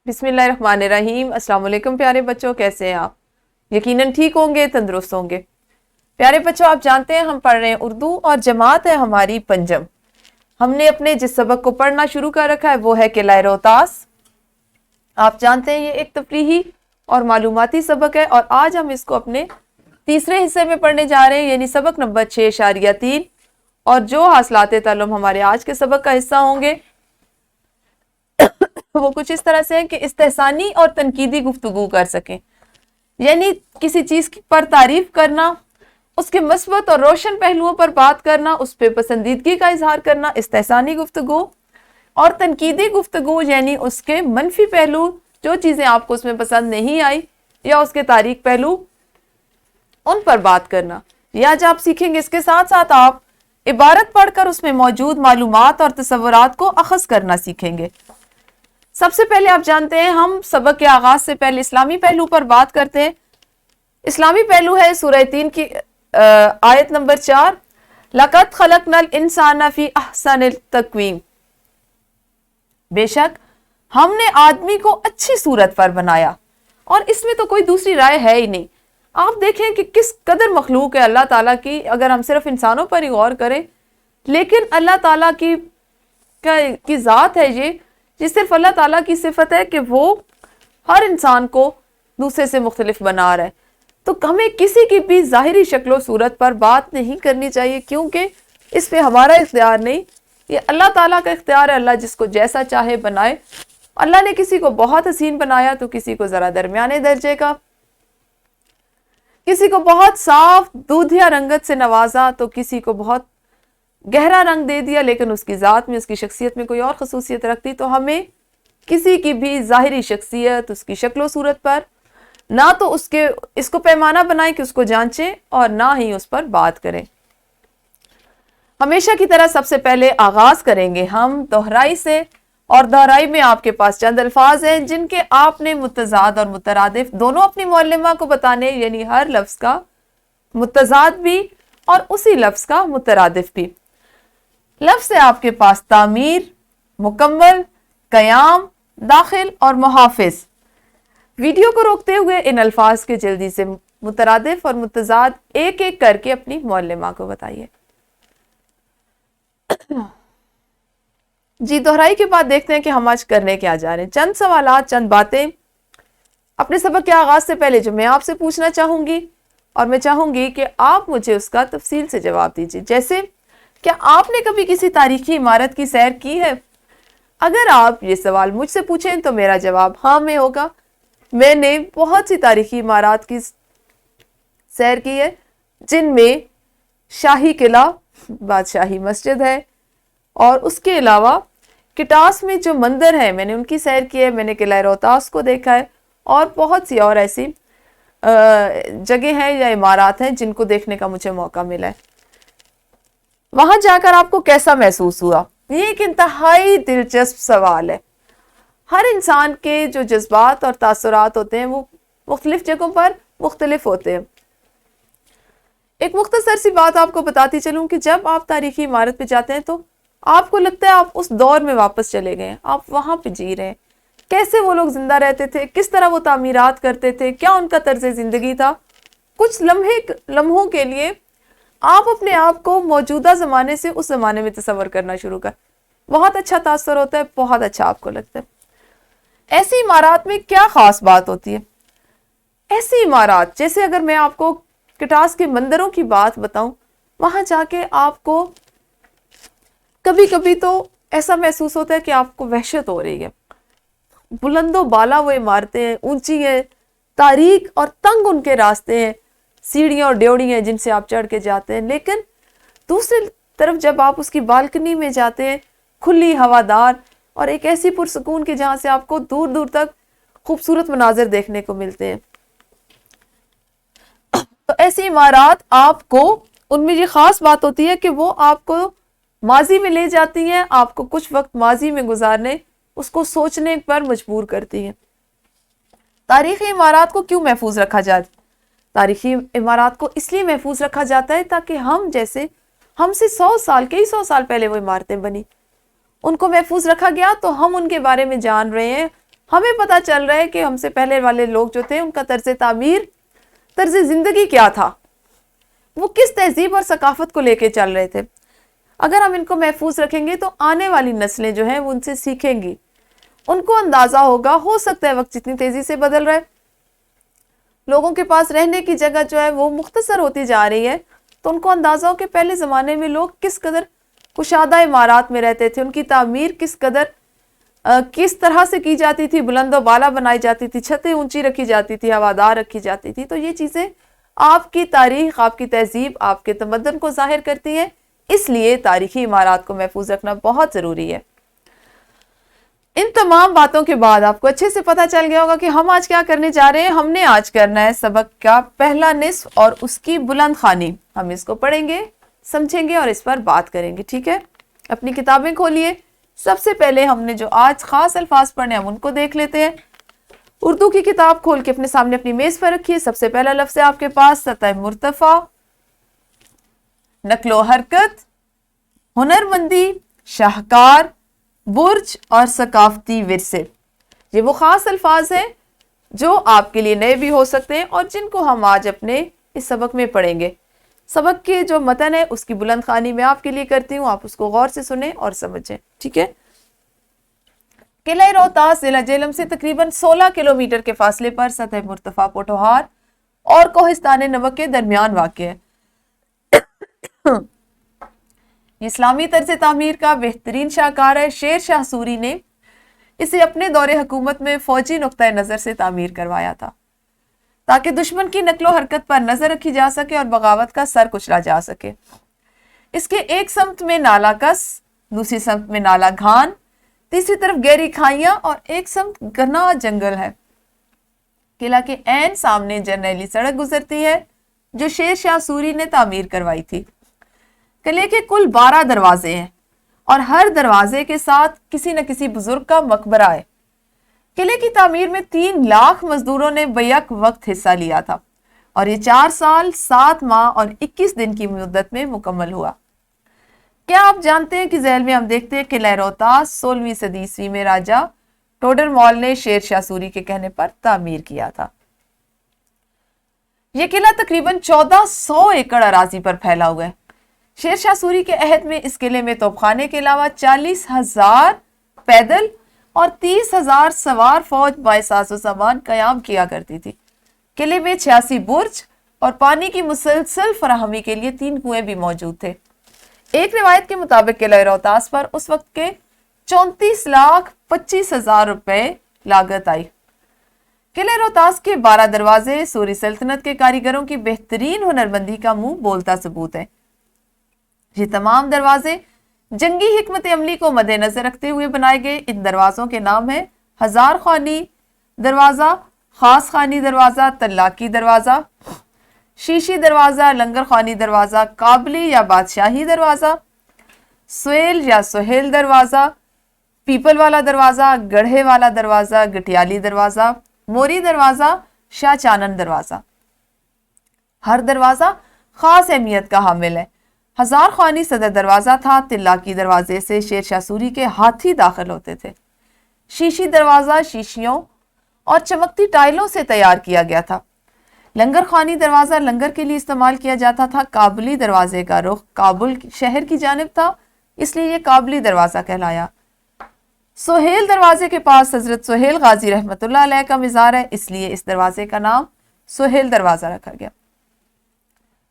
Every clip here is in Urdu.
بسم اللہ الرحمن الرحیم۔ السلام علیکم پیارے بچوں، کیسے ہیں آپ؟ یقیناً ٹھیک ہوں گے، تندرست ہوں گے۔ پیارے بچوں، آپ جانتے ہیں ہم پڑھ رہے ہیں اردو اور جماعت ہے ہماری پنجم۔ ہم نے اپنے جس سبق کو پڑھنا شروع کر رکھا ہے وہ ہے قلعہ روہتاس۔ آپ جانتے ہیں یہ ایک تفریحی اور معلوماتی سبق ہے، اور آج ہم اس کو اپنے تیسرے حصے میں پڑھنے جا رہے ہیں، یعنی سبق نمبر 6.3۔ اور جو حاصلات تعلم ہمارے آج کے سبق کا حصہ ہوں گے وہ کچھ اس طرح سے ہے کہ استحسانی اور تنقیدی گفتگو کر سکیں، یعنی کسی چیز پر تعریف کرنا، اس کے مثبت اور روشن پہلوؤں پر بات کرنا، اس پہ پسندیدگی کا اظہار کرنا استحسانی گفتگو، اور تنقیدی گفتگو یعنی اس کے منفی پہلو، جو چیزیں آپ کو اس میں پسند نہیں آئی یا اس کے تاریک پہلو، ان پر بات کرنا۔ یہ آج آپ سیکھیں گے۔ اس کے ساتھ ساتھ آپ عبارت پڑھ کر اس میں موجود معلومات اور تصورات کو اخذ کرنا سیکھیں گے۔ سب سے پہلے آپ جانتے ہیں ہم سبق کے آغاز سے پہلے اسلامی پہلو پر بات کرتے ہیں۔ اسلامی پہلو ہے سورہ 3 کی آیت نمبر 4، لَقَدْ خَلَقْنَا الْإِنسَانَ فِي أَحْسَنِ التَّقْوِيمِ، بے شک ہم نے آدمی کو اچھی صورت پر بنایا، اور اس میں تو کوئی دوسری رائے ہے ہی نہیں۔ آپ دیکھیں کہ کس قدر مخلوق ہے اللہ تعالیٰ کی، اگر ہم صرف انسانوں پر ہی غور کریں، لیکن اللہ تعالیٰ کی ذات ہے یہ صرف اللہ تعالیٰ کی صفت ہے کہ وہ ہر انسان کو دوسرے سے مختلف بنا رہا ہے۔ تو ہمیں کسی کی بھی ظاہری شکل و صورت پر بات نہیں کرنی چاہیے، کیونکہ اس پہ ہمارا اختیار نہیں، یہ اللہ تعالیٰ کا اختیار ہے۔ اللہ جس کو جیسا چاہے بنائے۔ اللہ نے کسی کو بہت حسین بنایا تو کسی کو ذرا درمیانے درجے کا، کسی کو بہت صاف دودھیا رنگت سے نوازا تو کسی کو بہت گہرا رنگ دے دیا، لیکن اس کی ذات میں، اس کی شخصیت میں کوئی اور خصوصیت رکھتی۔ تو ہمیں کسی کی بھی ظاہری شخصیت، اس کی شکل و صورت پر نہ تو اس کو پیمانہ بنائیں کہ اس کو جانچیں، اور نہ ہی اس پر بات کریں۔ ہمیشہ کی طرح سب سے پہلے آغاز کریں گے ہم دہرائی سے، اور دہرائی میں آپ کے پاس چند الفاظ ہیں جن کے آپ نے متضاد اور مترادف دونوں اپنی معلمہ کو بتانے، یعنی ہر لفظ کا متضاد بھی اور اسی لفظ کا مترادف بھی۔ لفظ ہے آپ کے پاس تعمیر، مکمل، قیام، داخل اور محافظ۔ ویڈیو کو روکتے ہوئے ان الفاظ کے جلدی سے مترادف اور متضاد ایک ایک کر کے اپنی معلمہ کو بتائیے۔ جی، دہرائی کے بعد دیکھتے ہیں کہ ہم آج کرنے کیا جا رہے ہیں۔ چند سوالات، چند باتیں اپنے سبق کے آغاز سے پہلے جو میں آپ سے پوچھنا چاہوں گی، اور میں چاہوں گی کہ آپ مجھے اس کا تفصیل سے جواب دیجیے۔ جیسے، کیا آپ نے کبھی کسی تاریخی عمارت کی سیر کی ہے؟ اگر آپ یہ سوال مجھ سے پوچھیں تو میرا جواب ہاں میں ہوگا۔ میں نے بہت سی تاریخی عمارات کی سیر کی ہے، جن میں شاہی قلعہ، بادشاہی مسجد ہے، اور اس کے علاوہ کٹاس میں جو مندر ہیں میں نے ان کی سیر کی ہے۔ میں نے قلعہ روہتاس کو دیکھا ہے، اور بہت سی اور ایسی جگہ ہیں یا عمارات ہیں جن کو دیکھنے کا مجھے موقع ملا ہے۔ وہاں جا کر آپ کو کیسا محسوس ہوا؟ یہ ایک انتہائی دلچسپ سوال ہے۔ ہر انسان کے جو جذبات اور تاثرات ہوتے ہیں وہ مختلف جگہوں پر مختلف ہوتے ہیں۔ ایک مختصر سی بات آپ کو بتاتی چلوں کہ جب آپ تاریخی عمارت پہ جاتے ہیں تو آپ کو لگتا ہے آپ اس دور میں واپس چلے گئے ہیں، آپ وہاں پہ جی رہے ہیں۔ کیسے وہ لوگ زندہ رہتے تھے، کس طرح وہ تعمیرات کرتے تھے، کیا ان کا طرز زندگی تھا۔ کچھ لمحوں کے لیے آپ اپنے آپ کو موجودہ زمانے سے اس زمانے میں تصور کرنا شروع کر، بہت اچھا تاثر ہوتا ہے، بہت اچھا آپ کو لگتا ہے۔ ایسی عمارات میں کیا خاص بات ہوتی ہے؟ ایسی عمارات، جیسے اگر میں آپ کو کٹاس کے مندروں کی بات بتاؤں، وہاں جا کے آپ کو کبھی کبھی تو ایسا محسوس ہوتا ہے کہ آپ کو وحشت ہو رہی ہے۔ بلند و بالا وہ عمارتیں ہیں، اونچی ہیں، تاریک اور تنگ ان کے راستے ہیں، سیڑھیاں اور ڈیوڑی ہیں جن سے آپ چڑھ کے جاتے ہیں، لیکن دوسری طرف جب آپ اس کی بالکنی میں جاتے ہیں، کھلی ہوادار اور ایک ایسی پرسکون کہ جہاں سے آپ کو دور دور تک خوبصورت مناظر دیکھنے کو ملتے ہیں۔ تو ایسی عمارات آپ کو، ان میں یہ خاص بات ہوتی ہے کہ وہ آپ کو ماضی میں لے جاتی ہیں، آپ کو کچھ وقت ماضی میں گزارنے، اس کو سوچنے پر مجبور کرتی ہیں۔ تاریخی عمارات کو کیوں محفوظ رکھا جاتا ہے؟ تاریخی عمارات کو اس لیے محفوظ رکھا جاتا ہے تاکہ ہم سے 100 سال، کئی 100 سال پہلے وہ عمارتیں بنی، ان کو محفوظ رکھا گیا تو ہم ان کے بارے میں جان رہے ہیں، ہمیں پتہ چل رہا ہے کہ ہم سے پہلے والے لوگ جو تھے ان کا طرز تعمیر، طرز زندگی کیا تھا، وہ کس تہذیب اور ثقافت کو لے کے چل رہے تھے۔ اگر ہم ان کو محفوظ رکھیں گے تو آنے والی نسلیں جو ہیں وہ ان سے سیکھیں گی، ان کو اندازہ ہوگا، ہو سکتا ہے وقت جتنی تیزی سے بدل رہا ہے، لوگوں کے پاس رہنے کی جگہ جو ہے وہ مختصر ہوتی جا رہی ہے، تو ان کو اندازہ ہو کہ پہلے زمانے میں لوگ کس قدر کشادہ عمارات میں رہتے تھے، ان کی تعمیر کس قدر کس طرح سے کی جاتی تھی، بلند و بالا بنائی جاتی تھی، چھتیں اونچی رکھی جاتی تھی، ہوادار رکھی جاتی تھی۔ تو یہ چیزیں آپ کی تاریخ، آپ کی تہذیب، آپ کے تمدن کو ظاہر کرتی ہیں، اس لیے تاریخی عمارات کو محفوظ رکھنا بہت ضروری ہے۔ ان تمام باتوں کے بعد آپ کو اچھے سے پتہ چل گیا ہوگا کہ ہم آج کیا کرنے جا رہے ہیں۔ ہم نے آج کرنا ہے سبق کا پہلا نصف اور اس کی بلند خوانی۔ ہم اس کو پڑھیں گے، سمجھیں گے اور اس پر بات کریں گے، ٹھیک ہے؟ اپنی کتابیں کھولیے۔ سب سے پہلے ہم نے جو آج خاص الفاظ پڑھنے ہم ان کو دیکھ لیتے ہیں۔ اردو کی کتاب کھول کے اپنے سامنے اپنی میز پر رکھیے۔ سب سے پہلا لفظ ہے آپ کے پاس سطح مرتفع، نقل و حرکت، ہنرمندی، شاہکار، برج اور ثقافتی ورثے۔ یہ وہ خاص الفاظ ہیں جو آپ کے لیے نئے بھی ہو سکتے ہیں اور جن کو ہم آج اپنے اس سبق میں پڑھیں گے۔ سبق کے جو متن ہے اس کی بلند خوانی میں آپ کے لیے کرتی ہوں، آپ اس کو غور سے سنیں اور سمجھیں، ٹھیک ہے؟ قلعہ روہتاس ضلع جہلم سے تقریباً 16 کلومیٹر کے فاصلے پر سطح مرتفع پوٹھوہار اور کوہستان نمک کے درمیان واقع ہے۔ اسلامی طرز تعمیر کا بہترین شاہکار ہے۔ شیر شاہ سوری نے اسے اپنے دور حکومت میں فوجی نقطۂ نظر سے تعمیر کروایا تھا تاکہ دشمن کی نقل و حرکت پر نظر رکھی جا سکے اور بغاوت کا سر کچلا جا سکے۔ اس کے ایک سمت میں نالا کس، دوسری سمت میں نالا گھان، تیسری طرف گہری کھائیاں اور ایک سمت گھنا جنگل ہے۔ قلعہ کے عین سامنے جرنیلی سڑک گزرتی ہے جو شیر شاہ سوری نے تعمیر کروائی تھی۔ قلعے کے کل 12 دروازے ہیں اور ہر دروازے کے ساتھ کسی نہ کسی بزرگ کا مقبرہ ہے۔ قلعے کی تعمیر میں 3 لاکھ مزدوروں نے بیک وقت حصہ لیا تھا اور یہ 4 سال 7 ماہ اور 21 دن کی مدت میں مکمل ہوا۔ کیا آپ جانتے ہیں کہ ذیل میں ہم دیکھتے ہیں قلعہ روہتاس 16ویں صدی عیسوی میں راجہ ٹوڈر مال نے شیر شاہ سوری کے کہنے پر تعمیر کیا تھا۔ یہ قلعہ تقریباً 1400 ایکڑ اراضی پر پھیلا ہوا ہے۔ شیر شاہ سوری کے عہد میں اس قلعے میں توپ خانے کے علاوہ 40,000 پیدل اور 30,000 سوار فوج باساز و سامان قیام کیا کرتی تھی۔ قلعے میں 86 برج اور پانی کی مسلسل فراہمی کے لیے 3 کنویں بھی موجود تھے۔ ایک روایت کے مطابق قلعہ روہتاس پر اس وقت کے 34,25,000 روپے لاگت آئی۔ قلعہ روہتاس کے 12 دروازے سوری سلطنت کے کاریگروں کی بہترین ہنرمندی کا منہ بولتا ثبوت ہے۔ یہ تمام دروازے جنگی حکمت عملی کو مد نظر رکھتے ہوئے بنائے گئے۔ ان دروازوں کے نام ہیں ہزار خوانی دروازہ، خاص خوانی دروازہ، تلاکی دروازہ، شیشی دروازہ، لنگر خوانی دروازہ، قابلی یا بادشاہی دروازہ، سہیل یا سہیل دروازہ، پیپل والا دروازہ، گڑھے والا دروازہ، گٹیالی دروازہ، موری دروازہ، شاہ چانن دروازہ۔ ہر دروازہ خاص اہمیت کا حامل ہے۔ ہزار خوانی صدر دروازہ تھا۔ تلاکی دروازے سے شیر شاہ سوری کے ہاتھی داخل ہوتے تھے۔ شیشی دروازہ شیشیوں اور چمکتی ٹائلوں سے تیار کیا گیا تھا۔ لنگر خوانی دروازہ لنگر کے لیے استعمال کیا جاتا تھا۔ کابلی دروازے کا رخ کابل شہر کی جانب تھا، اس لیے یہ کابلی دروازہ کہلایا۔ سہیل دروازے کے پاس حضرت سہیل غازی رحمت اللہ علیہ کا مزار ہے، اس لیے اس دروازے کا نام سہیل دروازہ رکھا گیا۔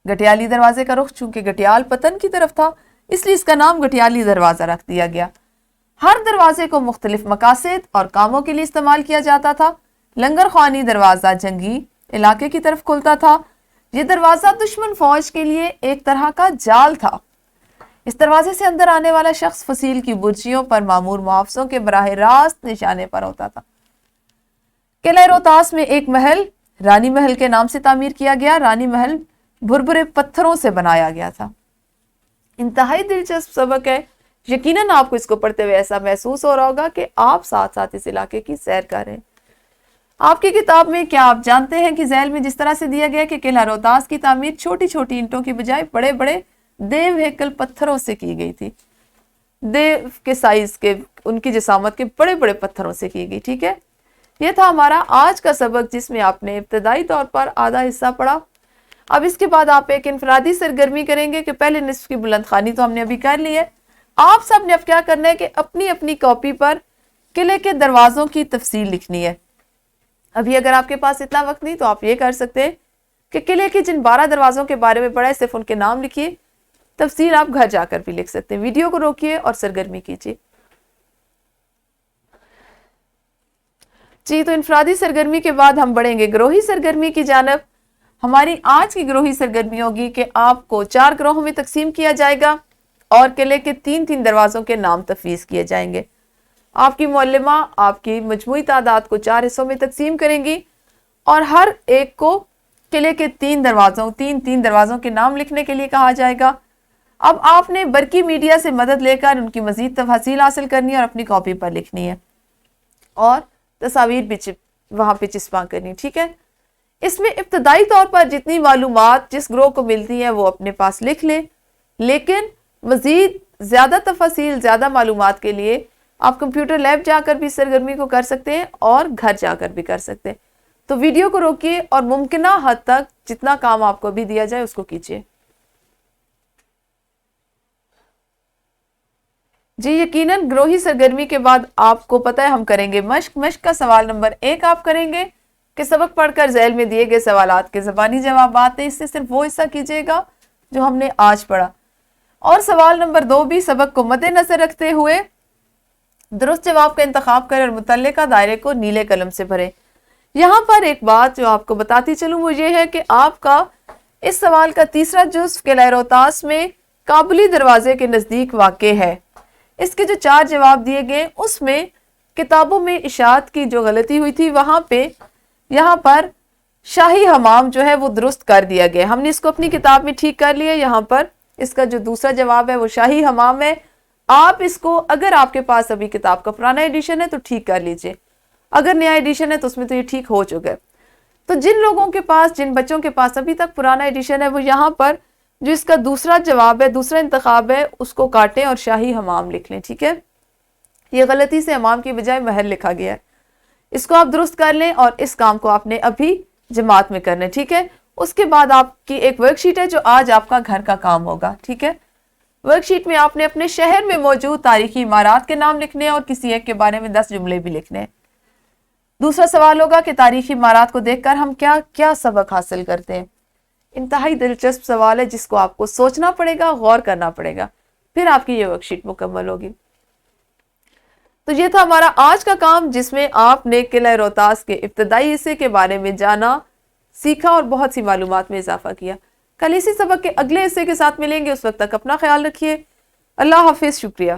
گٹیالی دروازے کا رخ چونکہ گٹیال پتن کی طرف تھا، اس لیے اس کا نام گٹیالی دروازہ رکھ دیا گیا۔ ہر دروازے کو مختلف مقاصد اور کاموں کے لیے استعمال کیا جاتا تھا۔ لنگر خوانی دروازہ جنگی علاقے کی طرف کھلتا تھا۔ یہ دروازہ دشمن فوج کے لیے ایک طرح کا جال تھا۔ اس دروازے سے اندر آنے والا شخص فصیل کی برجیوں پر معمور محافظوں کے براہ راست نشانے پر ہوتا تھا۔ قلعہ روہتاس میں ایک محل رانی محل کے نام سے تعمیر کیا گیا۔ رانی محل بھربھرے پتھروں سے بنایا گیا تھا۔ انتہائی دلچسپ سبق ہے۔ یقیناً آپ کو اس کو پڑھتے ہوئے ایسا محسوس ہو رہا ہوگا کہ آپ ساتھ ساتھ اس علاقے کی سیر کر رہے ہیں۔ آپ کی کتاب میں کیا آپ جانتے ہیں کہ ذیل میں جس طرح سے دیا گیا کہ قلعہ روہتاس کی تعمیر چھوٹی چھوٹی اینٹوں کی بجائے بڑے بڑے دیو ہیکل پتھروں سے کی گئی تھی۔ دیو کے سائز کے، ان کی جسامت کے بڑے بڑے پتھروں سے کی گئی، ٹھیک ہے۔ یہ تھا ہمارا آج کا سبق جس میں آپ نے ابتدائی طور پر آدھا حصہ پڑھا۔ اب اس کے بعد آپ ایک انفرادی سرگرمی کریں گے کہ پہلے نصف کی بلند خوانی تو ہم نے ابھی کر لی ہے۔ آپ سب نے اب کیا کرنا ہے کہ اپنی اپنی کاپی پر قلعے کے دروازوں کی تفصیل لکھنی ہے۔ ابھی اگر آپ کے پاس اتنا وقت نہیں تو آپ یہ کر سکتے ہیں کہ قلعے کے جن 12 دروازوں کے بارے میں پڑھا ہے صرف ان کے نام لکھیے، تفصیل آپ گھر جا کر بھی لکھ سکتے ہیں۔ ویڈیو کو روکیے اور سرگرمی کیجیے۔ جی تو انفرادی سرگرمی کے بعد ہم بڑھیں گے گروہی سرگرمی کی جانب۔ ہماری آج کی گروہی سرگرمی ہوگی کہ آپ کو 4 گروہوں میں تقسیم کیا جائے گا اور قلعے کے 3 دروازوں کے نام تفویض کیے جائیں گے۔ آپ کی معلمہ آپ کی مجموعی تعداد کو 4 حصوں میں تقسیم کریں گی اور ہر ایک کو قلعے کے 3 دروازوں کے نام لکھنے کے لیے کہا جائے گا۔ اب آپ نے برقی میڈیا سے مدد لے کر ان کی مزید تفاصیل حاصل کرنی ہے اور اپنی کاپی پر لکھنی ہے اور تصاویر بھی وہاں پہ چسپاں کرنی، ٹھیک ہے۔ اس میں ابتدائی طور پر جتنی معلومات جس گروہ کو ملتی ہیں وہ اپنے پاس لکھ لیں، لیکن مزید زیادہ تفاصیل، زیادہ معلومات کے لیے آپ کمپیوٹر لیب جا کر بھی سرگرمی کو کر سکتے ہیں اور گھر جا کر بھی کر سکتے ہیں۔ تو ویڈیو کو روکیے اور ممکنہ حد تک جتنا کام آپ کو بھی دیا جائے اس کو کیجیے۔ جی یقیناً گروہی سرگرمی کے بعد آپ کو پتہ ہے ہم کریں گے مشق کا سوال نمبر 1 آپ کریں گے کہ سبق پڑھ کر ذیل میں دیے گئے سوالات کے زبانی جوابات ہیں، اس سے صرف وہ حصہ کیجیے گا جو ہم نے آج پڑھا۔ اور سوال نمبر 2 بھی سبق کو مد نظر رکھتے ہوئے درست جواب کا انتخاب کریں اور متعلقہ دائرے کو نیلے قلم سے بھریں۔ یہاں پر ایک بات جو آپ کو بتاتی چلوں وہ یہ ہے کہ آپ کا اس سوال کا تیسرا جزو قلعہ روہتاس میں کابلی دروازے کے نزدیک واقع ہے۔ اس کے جو 4 جواب دیے گئے اس میں کتابوں میں اشاعت کی جو غلطی ہوئی تھی یہاں پر شاہی حمام جو ہے وہ درست کر دیا گیا۔ ہم نے اس کو اپنی کتاب میں ٹھیک کر لیا۔ یہاں پر اس کا جو دوسرا جواب ہے وہ شاہی حمام ہے۔ آپ اس کو اگر آپ کے پاس ابھی کتاب کا پرانا ایڈیشن ہے تو ٹھیک کر لیجئے، اگر نیا ایڈیشن ہے تو اس میں تو یہ ٹھیک ہو چکا ہے۔ تو جن بچوں کے پاس ابھی تک پرانا ایڈیشن ہے وہ یہاں پر جو اس کا دوسرا جواب ہے، دوسرا انتخاب ہے، اس کو کاٹیں اور شاہی حمام لکھ لیں، ٹھیک ہے۔ یہ غلطی سے حمام کی بجائے محل لکھا گیا ہے، اس کو آپ درست کر لیں اور اس کام کو آپ نے ابھی جماعت میں کرنا ہے، ٹھیک ہے۔ اس کے بعد آپ کی ایک ورک شیٹ ہے جو آج آپ کا گھر کا کام ہوگا، ٹھیک ہے۔ ورک شیٹ میں آپ نے اپنے شہر میں موجود تاریخی عمارات کے نام لکھنے ہیں اور کسی ایک کے بارے میں 10 جملے بھی لکھنے ہیں۔ دوسرا سوال ہوگا کہ تاریخی عمارات کو دیکھ کر ہم کیا سبق حاصل کرتے ہیں۔ انتہائی دلچسپ سوال ہے جس کو آپ کو سوچنا پڑے گا، غور کرنا پڑے گا، پھر آپ کی یہ ورک شیٹ مکمل ہوگی۔ تو یہ تھا ہمارا آج کا کام جس میں آپ نے قلعہ روہتاس کے ابتدائی حصے کے بارے میں جانا، سیکھا اور بہت سی معلومات میں اضافہ کیا۔ کل اسی سبق کے اگلے حصے کے ساتھ ملیں گے، اس وقت تک اپنا خیال رکھیے۔ اللہ حافظ، شکریہ۔